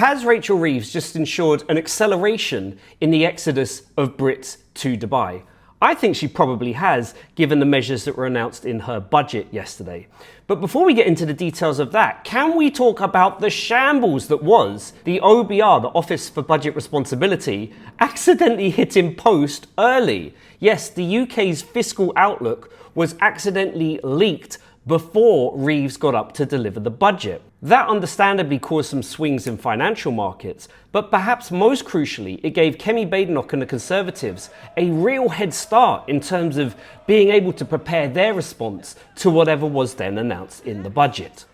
Has Rachel Reeves just ensured an acceleration in the exodus of Brits to Dubai? I think she probably has, given the measures that were announced in her budget yesterday. But before we get into the details of that, can we talk about the shambles that was the OBR, the Office for Budget Responsibility, accidentally hitting post early? Yes, the UK's fiscal outlook was accidentally leaked before Reeves got up to deliver the budget. That understandably caused some swings in financial markets, but perhaps most crucially, it gave Kemi Badenoch and the Conservatives a real head start in terms of being able to prepare their response to whatever was then announced in the budget.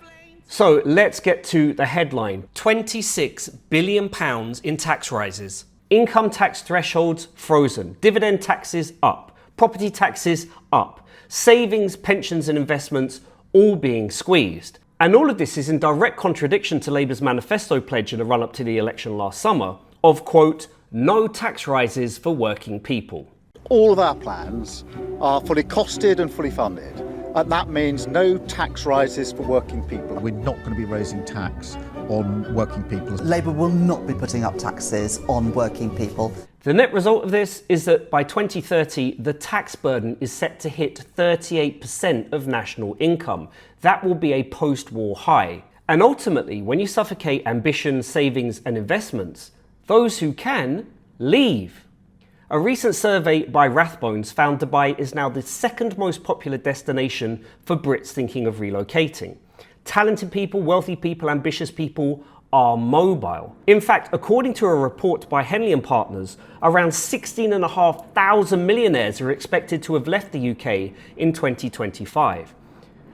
So let's get to the headline. £26 billion in tax rises. Income tax thresholds frozen. Dividend taxes up. Property taxes up. Savings, pensions and investments all being squeezed. And all of this is in direct contradiction to Labour's manifesto pledge in the run-up to the election last summer of, quote, no tax rises for working people. All of our plans are fully costed and fully funded. And that means no tax rises for working people. We're not going to be raising tax on working people. Labour will not be putting up taxes on working people. The net result of this is that by 2030, the tax burden is set to hit 38% of national income. That will be a post-war high. And ultimately, when you suffocate ambition, savings and investments, those who can, leave. A recent survey by Rathbones found Dubai is now the second most popular destination for Brits thinking of relocating. Talented people, wealthy people, ambitious people are mobile. In fact, according to a report by Henley and Partners, around 16,500 millionaires are expected to have left the UK in 2025.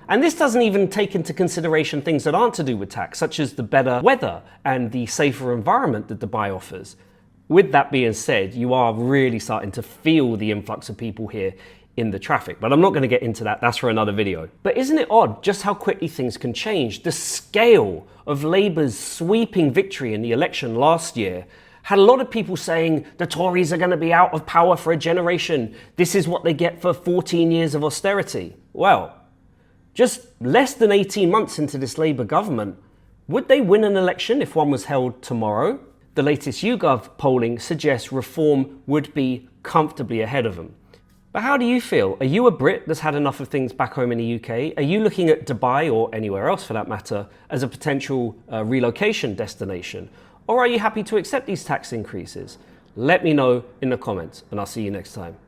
And this doesn't even take into consideration things that aren't to do with tax, such as the better weather and the safer environment that Dubai offers. With that being said, you are really starting to feel the influx of people here in the traffic. But I'm not going to get into that. That's for another video. But isn't it odd just how quickly things can change? The scale of Labour's sweeping victory in the election last year had a lot of people saying the Tories are going to be out of power for a generation. This is what they get for 14 years of austerity. Well, just less than 18 months into this Labour government, would they win an election if one was held tomorrow? The latest YouGov polling suggests Reform would be comfortably ahead of them. But how do you feel? Are you a Brit that's had enough of things back home in the UK? Are you looking at Dubai, or anywhere else for that matter, as a potential relocation destination? Or are you happy to accept these tax increases? Let me know in the comments, and I'll see you next time.